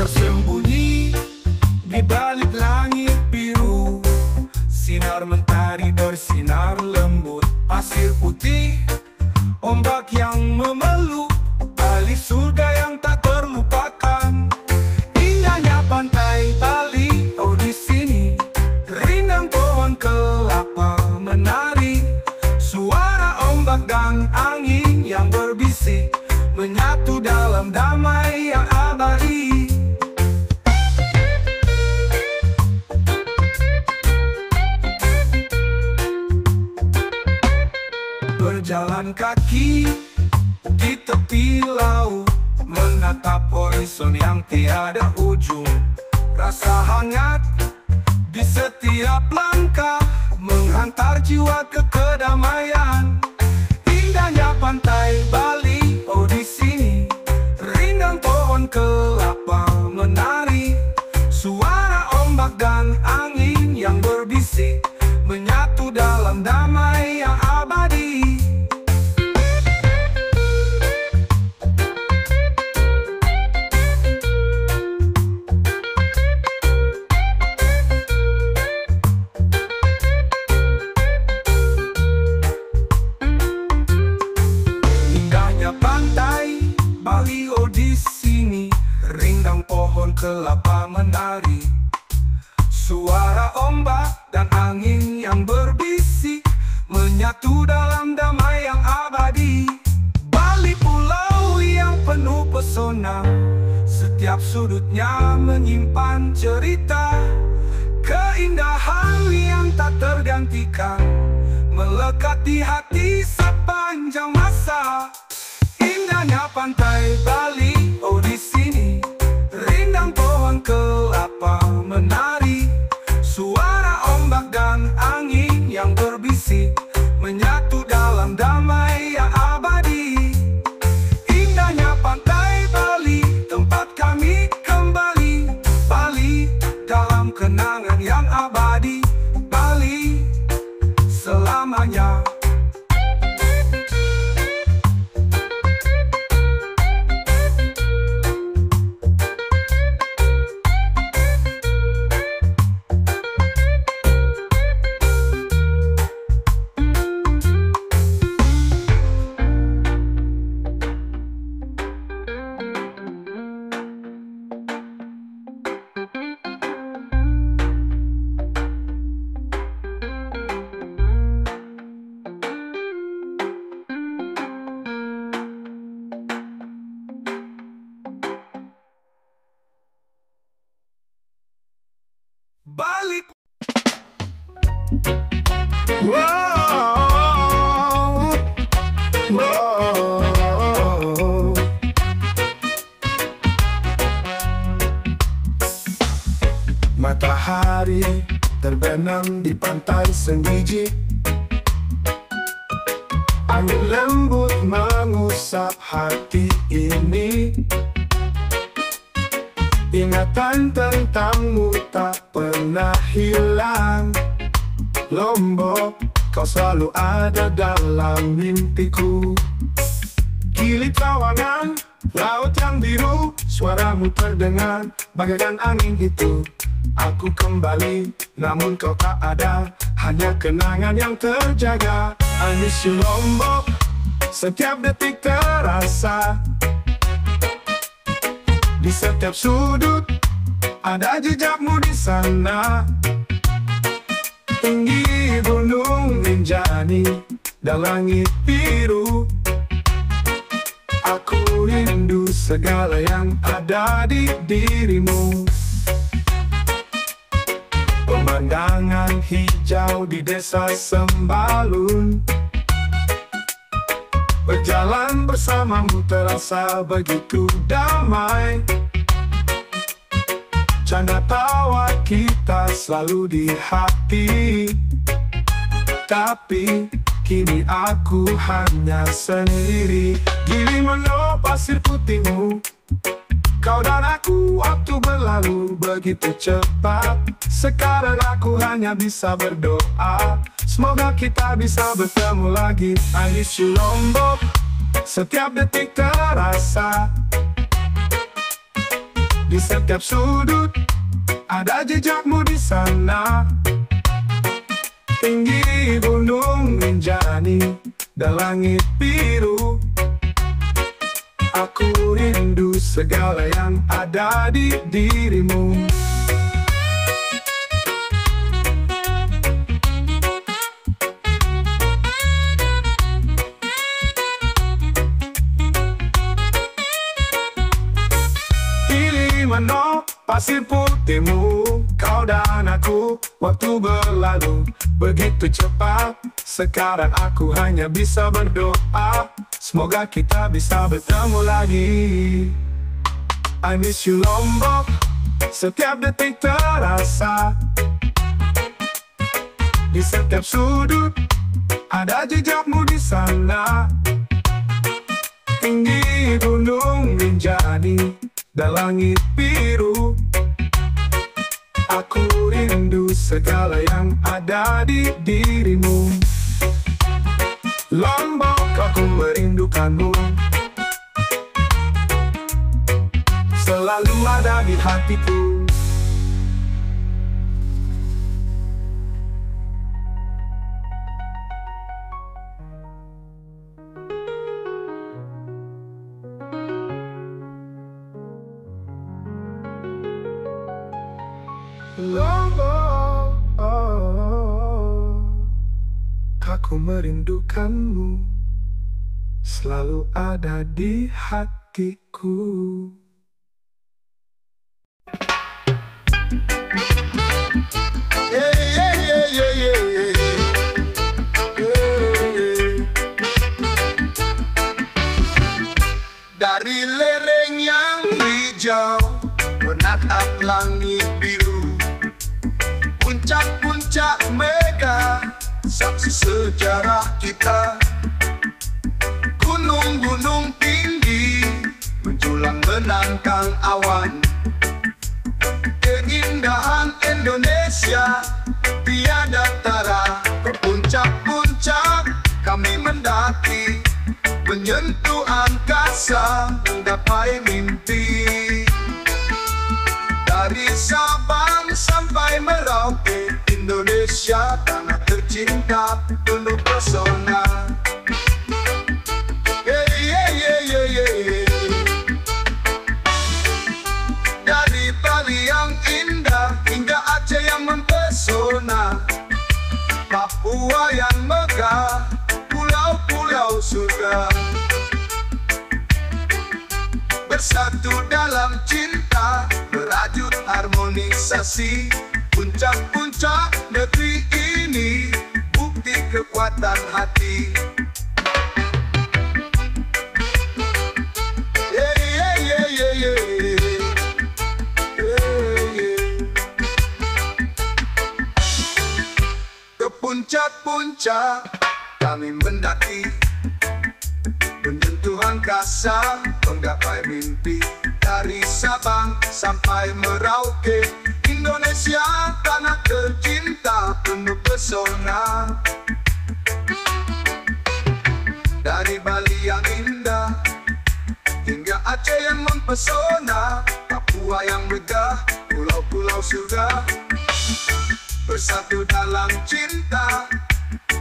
Tersembunyi di balik langit biru, sinar mentari bersinar lembut. Pasir putih, ombak yang memeluk, Bali surga yang tak terlupakan. Indahnya pantai Bali, oh di sini rindang pohon kelapa menari. Suara ombak dan angin yang berbisik menyatu dalam damai yang abadi. Berjalan kaki di tepi laut, menatap horizon yang tiada ujung. Rasa hangat di setiap langkah menghantar jiwa ke kedamaian. Indahnya pantai Bali, oh di sini rindang pohon kelapa menari. Suara ombak dan angin yang berbisik menyatu dalam damai yang abadi. Bali, oh di sini rindang pohon kelapa menari. Suara ombak dan angin yang berbisik menyatu dalam damai yang abadi. Bali pulau yang penuh pesona, setiap sudutnya menyimpan cerita. Keindahan yang tak tergantikan melekat di hati sepanjang masa. Indahnya pantai Bali, oh di sini rindang pohon kelapa menari. Suara ombak dan angin yang berbisik menyatu dalam damai yang abadi. Indahnya pantai Bali, tempat kami kembali. Bali dalam kenangan yang abadi. Bali selamanya. Balik. Wow. Wow. Matahari terbenam di pantai Senggigi. Angin lembut mengusap hati ini. Ingatan tentangmu tak pernah hilang. Lombok, kau selalu ada dalam mimpiku. Gili Trawangan, laut yang biru, suaramu terdengar bagaikan angin itu. Aku kembali, namun kau tak ada, hanya kenangan yang terjaga. I miss you Lombok, setiap detik terasa. Di setiap sudut ada jejakmu di sana. Tinggi gunung Rinjani dan langit biru. Aku rindu segala yang ada di dirimu. Pemandangan hijau di desa Sembalun. Berjalan bersamamu terasa begitu damai. Canda tawa kita selalu di hati. Tapi kini aku hanya sendiri. Gilimanuk pasir putihmu, kau dan aku waktu berlalu begitu cepat. Sekarang aku hanya bisa berdoa, semoga kita bisa bertemu lagi. I miss you Lombok, setiap detik terasa. Di Di setiap sudut ada jejakmu di sana. Tinggi gunung Rinjani dan langit biru, aku rindu segala yang ada di dirimu. Gilimanuk, pasir putihmu, kau dan aku, waktu berlalu begitu cepat. Sekarang aku hanya bisa berdoa, semoga kita bisa bertemu lagi. I miss you Lombok, setiap detik terasa. Di setiap sudut ada jejakmu di sana. Tinggi gunung Rinjani dan langit biru, aku rindu segala yang ada di dirimu. Lombok, aku merindukanmu, selalu ada di hatiku. Lombok, aku merindukanmu, selalu ada di hatiku. Dari lereng yang hijau menatap langit biru, puncak-puncak mega, saksi sejarah kita. Gunung-gunung tinggi menjulang menantang awan. Keindahan Indonesia tiada tara. Ke puncak-puncak kami mendaki, menyentuh angkasa, menggapai mimpi. Dari Sabang sampai Merauke, Indonesia tanah tercinta penuh pesona. Dari Bali yang indah hingga Aceh yang mempesona, Papua yang megah, pulau-pulau surga. Bersatu dalam cinta, berajut harmonisasi. Puncak-puncak negeri ini, bukti kekuatan hati. Ke puncak-puncak kami mendaki, menyentuh angkasa, menggapai mimpi. Dari Sabang sampai Merauke, Indonesia tanah tercinta penuh pesona. Dari Bali yang indah hingga Aceh yang mempesona, Papua yang megah, pulau-pulau surga. Bersatu dalam cinta,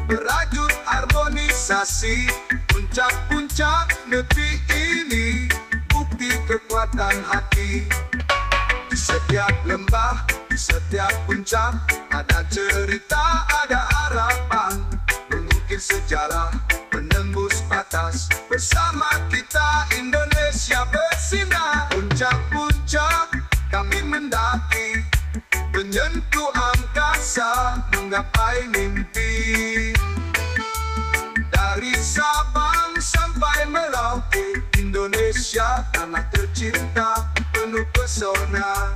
berajut harmonisasi. Puncak-puncak negeri ini, bukti kekuatan hati. Di setiap lembah, di setiap puncak, ada cerita, ada harapan. Mengukir sejarah, menembus batas. Bersama kita Indonesia bersinar. Puncak-puncak kami mendaki, menyentuh angkasa, menggapai mimpi. Dari Sabang sampai Merauke, Indonesia tanah tercinta penuh pesona.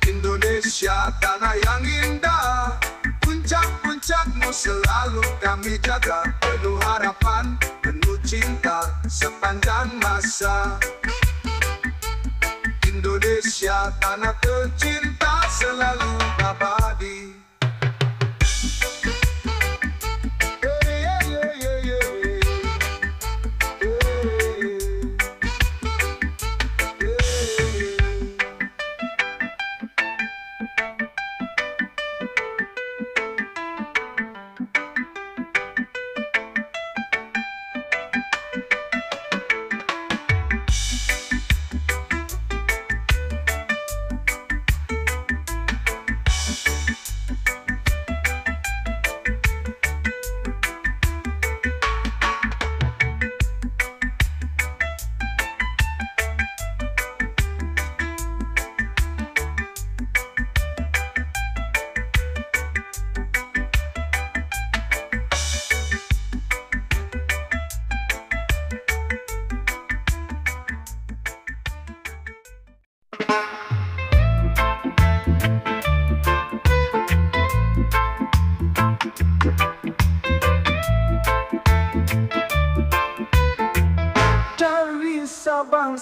Indonesia tanah yang indah, puncak-puncakmu selalu kami jaga. Penuh harapan, penuh cinta sepanjang masa. Indonesia tanah tercinta selalu abadi.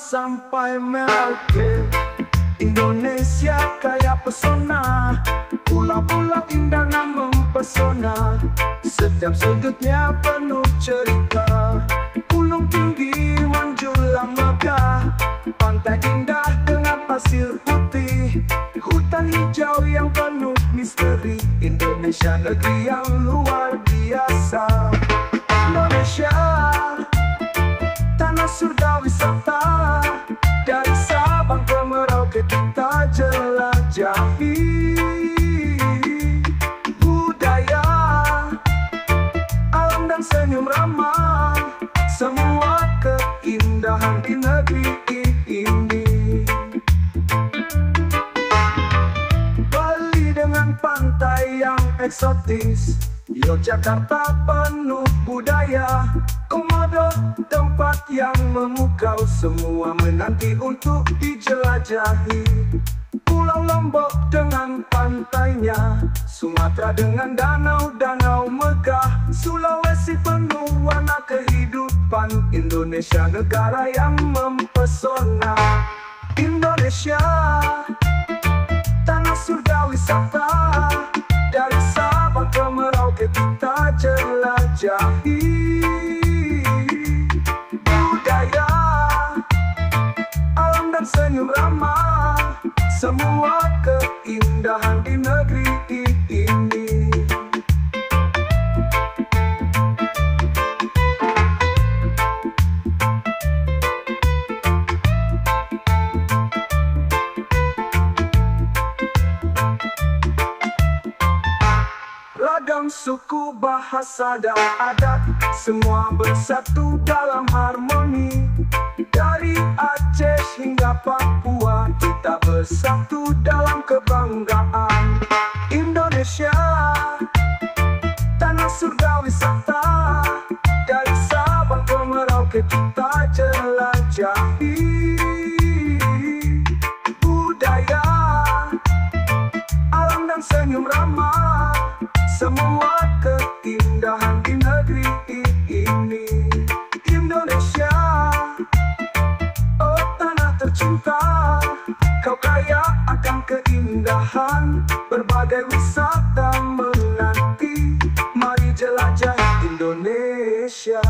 sampai Merauke. Indonesia kaya pesona, pulau-pulau indah dan mempesona. Setiap sudutnya penuh cerita, gunung tinggi menjulang megah, pantai indah dengan pasir putih, hutan hijau yang penuh misteri. Indonesia negeri yang luar biasa. Indonesia tanah surga wisata, dari Sabang ke Merauke kita jelajahi. Budaya, alam dan senyum ramah, semua keindahan di negeri ini. Bali dengan pantai yang eksotis, Yogyakarta penuh budaya, Komodo tempat yang memukau, semua menanti untuk dijelajahi. Pulau Lombok dengan pantainya, Sumatera dengan danau-danau megah, Sulawesi penuh warna kehidupan. Indonesia negara yang mempesona. Indonesia tanah surga wisata, dari Sabang ke Merauke kita jelajahi. Budaya, alam dan senyum ramah, semua keindahan di negeri ini. Ragam suku, bahasa dan adat, semua bersatu dalam harmoni. Dari Aceh hingga Papua, kita bersatu dalam kebanggaan. Indonesia tanah surga wisata, dari Sabang ke Merauke kita jelajahi. Budaya, alam dan senyum ramah, semua keindahan di negeri ini. Indonesia, oh tanah tercinta, kau kaya akan keindahan, berbagai wisata menanti. Mari jelajahi Indonesia.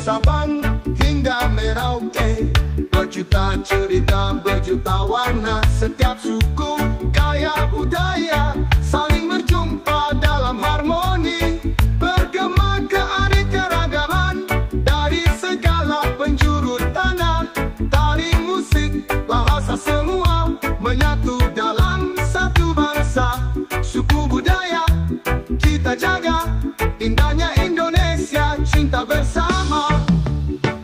Sabang hingga Merauke, berjuta cerita, berjuta warna, setiap suku kaya budaya, saling berjumpa dalam harmoni, bergema keanekaragaman dari segala penjuru tanah. Tari musik, bahasa semua menyatu dalam satu bangsa. Suku budaya kita jaga, indahnya Indonesia cinta bersama.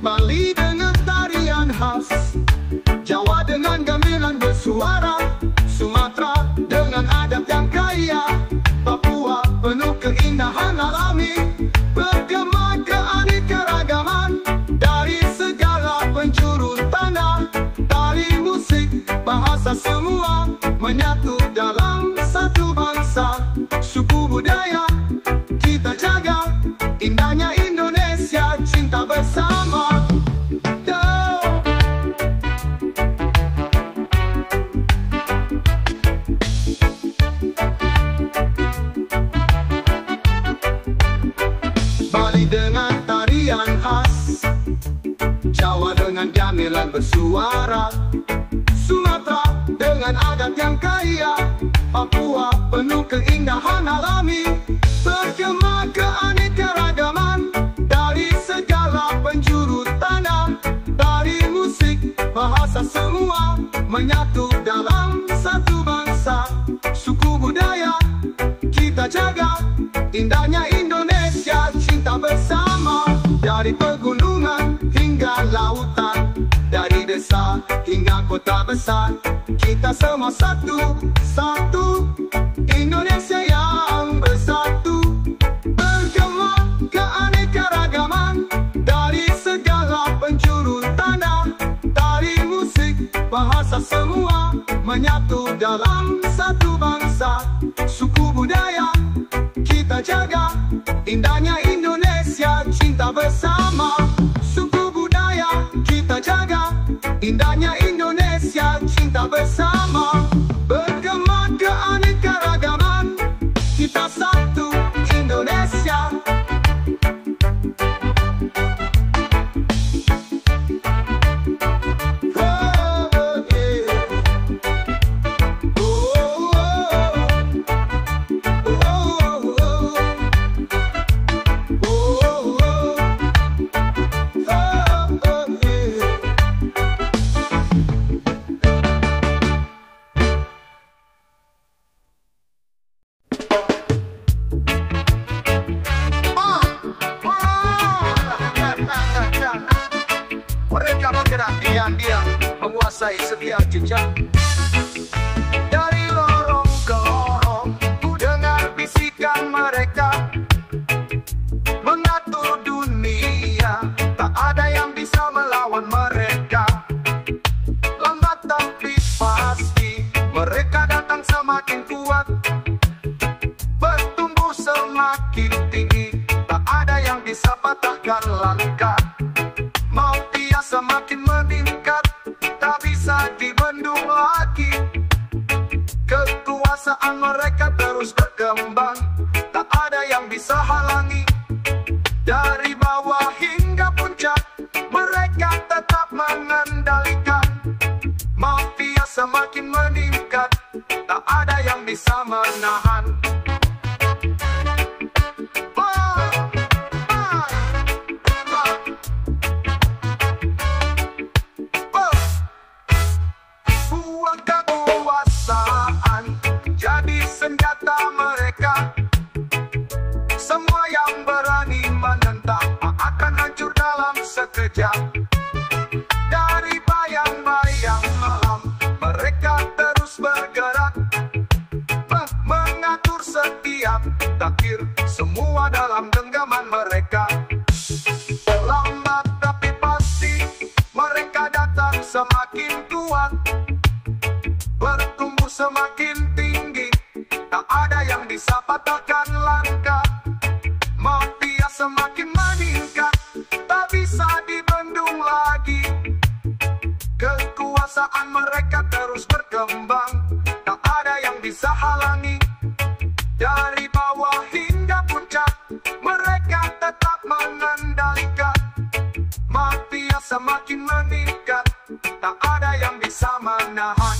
Bali dengan tarian khas, Jawa dengan gamelan bersuara, Sumatera dengan adat yang kaya, Papua penuh keindahan alami, bergema keanekaragaman dari segala penjuru tanah. Tari musik, bahasa semua menyatu dalam satu bangsa. Suku budaya kita jaga, indahnya Indonesia cinta bersama. Bali dengan tarian khas, Jawa dengan gamelan bersuara, Sumatera dengan adat yang kaya, Papua penuh keindahan alami, bergema keanekaragaman dari segala penjuru tanah. Tari musik, bahasa semua menyatu dalam satu bangsa. kita jaga indahnya Indonesia, cinta bersama. Dari pegunungan hingga lautan, dari desa hingga kota besar, kita semua satu, satu Indonesia yang bersatu. Bergema keanekaragaman dari segala penjuru tanah, dari musik, bahasa semua menyatu dalam satu bangsa. Suku budaya kita jaga indahnya Indonesia, cinta bersama. Suku budaya kita jaga indahnya Indonesia, cinta bersama. Bergema keanekaragaman, kita satu Indonesia. Mereka bergerak diam-diam menguasai setiap jenjang. Dari lorong ke lorong ku dengar bisikan mereka, mengatur dunia, tak ada yang bisa melawan mereka. Lambat tapi pasti mereka datang semakin kuat, bertumbuh semakin tinggi, tak ada yang bisa patahkan langkah. Mafia semakin meningkat, tak bisa dibendung lagi. Kekuasaan mereka terus berkembang, tak ada yang bisa halangi. Dari bawah hingga puncak, mereka tetap mengendalikan. Mafia semakin meningkat, tak ada yang bisa menahan. Senjata mereka, semua yang berani menentang akan hancur dalam sekejap. Dari bayang-bayang malam, mereka terus bergerak, mengatur setiap takdir, semua dalam genggaman mereka. Lambat tapi pasti mereka datang semakin kuat, bertumbuh semakin tinggi, tak ada yang bisa patahkan langkah. Mafia semakin meningkat, tak bisa dibendung lagi. Kekuasaan mereka terus berkembang, tak ada yang bisa halangi. Dari bawah hingga puncak, mereka tetap mengendalikan. Mafia semakin meningkat, tak ada yang bisa menahan.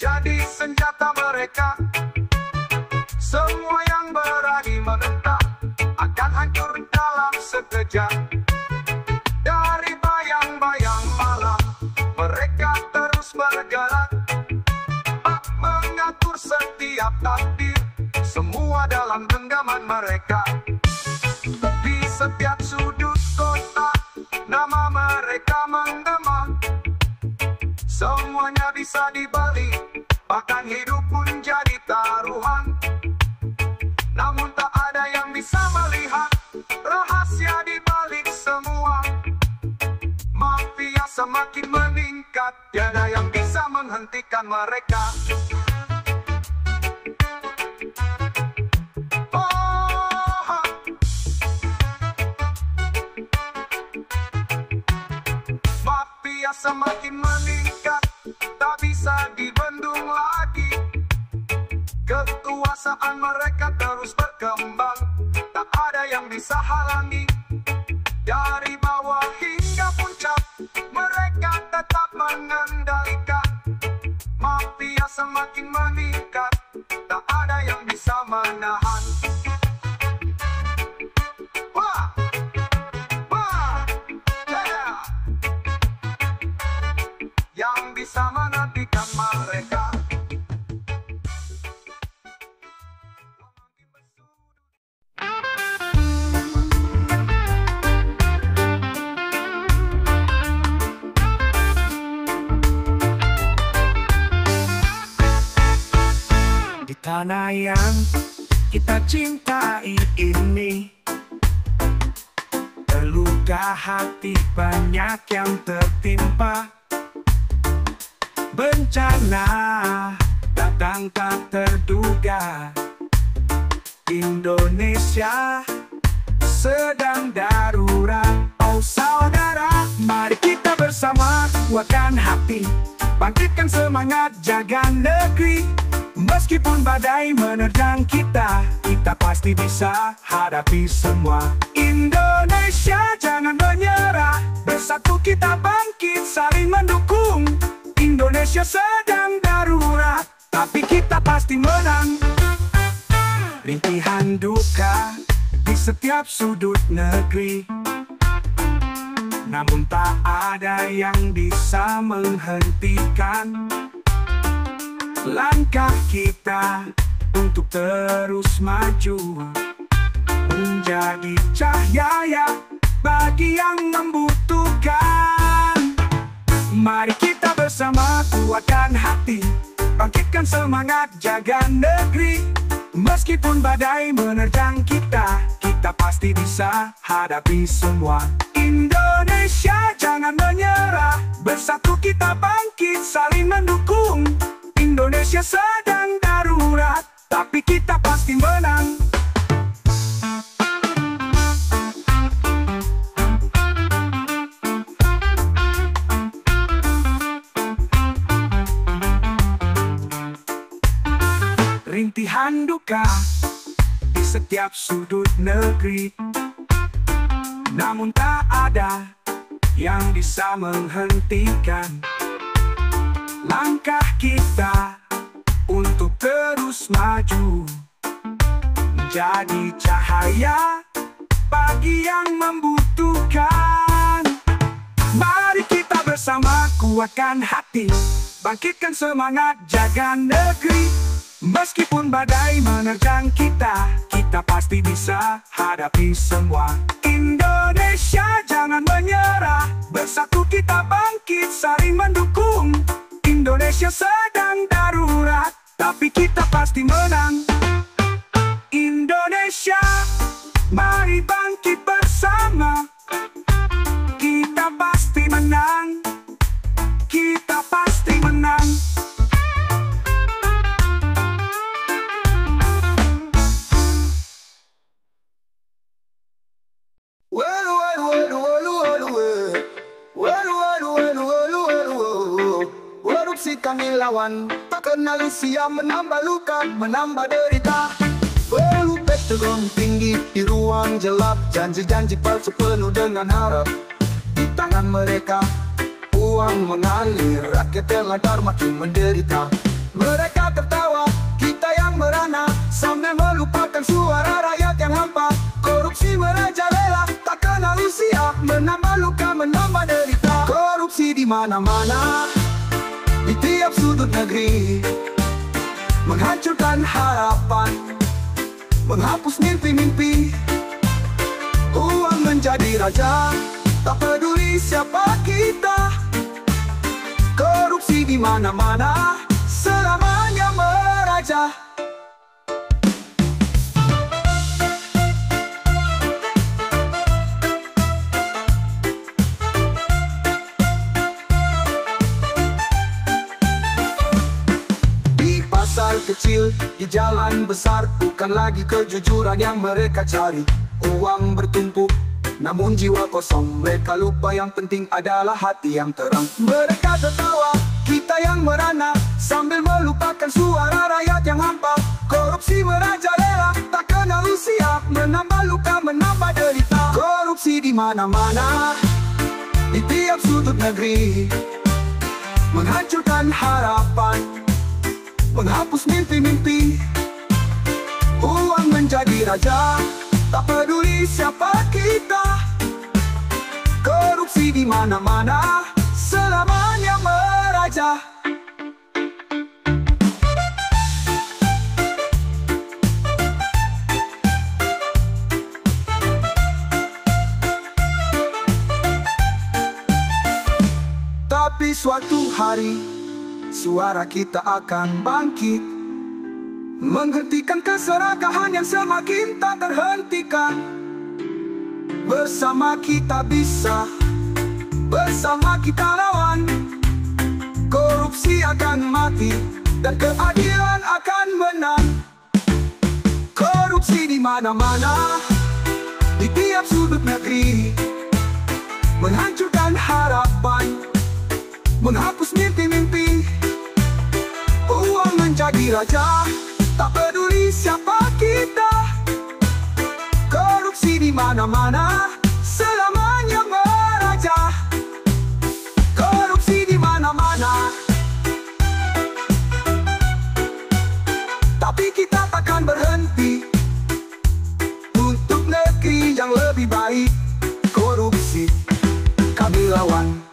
Jadi senjata mereka, semua yang berani menentang akan hancur dalam sekejap. Dari bayang-bayang malam, mereka terus bergerak, mengatur setiap takdir, semua dalam genggaman mereka. Di setiap sudut kota, nama mereka menggema. Semuanya bisa dibeli, bahkan hidup pun jadi taruhan. Namun tak ada yang bisa melihat rahasia di balik semua. Mafia semakin meningkat, tiada yang bisa menghentikan mereka. Mafia semakin meningkat, tak bisa dibendung lagi. Kekuasaan mereka terus berkembang, tak ada yang bisa halangi. Dari bawah hingga puncak, mereka tetap mengendalikan. Mafia semakin meningkat, tak ada yang bisa menahan. merugikan mereka. Di tanah yang kita cintai ini, terluka hati banyak yang tertimpa. Bencana datang tak terduga. Indonesia sedang darurat. Oh saudara, mari kita bersama kuatkan hati, bangkitkan semangat jaga negeri. Meskipun badai menerjang kita, kita pasti bisa hadapi semua. Indonesia jangan menyerah, bersatu kita bangkit saling mendukung. Indonesia sedang darurat, tapi kita pasti menang. Rintihan duka di setiap sudut negeri, namun tak ada yang bisa menghentikan langkah kita untuk terus maju, menjadi cahaya bagi yang membutuhkan. Mari kita bersama kuatkan hati, bangkitkan semangat jaga negeri. Meskipun badai menerjang kita, kita pasti bisa hadapi semua. Indonesia jangan menyerah, bersatu kita bangkit saling mendukung. Indonesia sedang darurat, tapi kita pasti menang. Rintihan duka di setiap sudut negeri, namun tak ada yang bisa menghentikan langkah kita untuk terus maju, menjadi cahaya bagi yang membutuhkan. Mari kita bersama kuatkan hati, bangkitkan semangat jaga negeri. Meskipun badai menerjang kita, kita pasti bisa hadapi semua. Indonesia jangan menyerah, bersatu kita bangkit saling mendukung. Indonesia sedang darurat, tapi kita pasti menang. Indonesia, mari bangkit bersama. Kita pasti menang. Kita pasti menang. Korupsi kami lawan, tak kenal usia, menambah luka, menambah derita. Berlupet tegang tinggi di ruang gelap, janji-janji palsu penuh dengan harap. Di tangan mereka, uang mengalir, rakyat teladar makin menderita. Mereka tertawa, kita yang merana, sambil melupakan suara rakyat yang hampa. Korupsi merajalela, tak kenal usia, menambah luka, menambah derita. Korupsi di mana-mana, di tiap sudut negeri, menghancurkan harapan, menghapus mimpi-mimpi. Uang menjadi raja, tak peduli siapa kita. Korupsi di mana-mana, selamanya meraja. Kecil di jalan besar, bukan lagi kejujuran yang mereka cari. Uang bertumpuk, namun jiwa kosong. Mereka lupa yang penting adalah hati yang terang. Mereka tertawa, kita yang merana, sambil melupakan suara rakyat yang hampa. Korupsi merajalela, tak kenal usia, menambah luka, menambah derita. Korupsi di mana-mana, di tiap sudut negeri, menghancurkan harapan, menghapus mimpi-mimpi. Uang menjadi raja, tak peduli siapa kita. Korupsi di mana-mana, selamanya meraja. Tapi suatu hari suara kita akan bangkit, menghentikan keserakahan yang semakin tak terhentikan. Bersama kita bisa, bersama kita lawan. Korupsi akan mati dan keadilan akan menang. Korupsi di mana-mana, di tiap sudut negeri, menghancurkan harapan, menghapus mimpi-mimpi. Uang menjadi raja, tak peduli siapa kita. Korupsi di mana-mana, selamanya meraja. Korupsi di mana-mana, tapi kita takkan berhenti untuk negeri yang lebih baik. Korupsi kami lawan.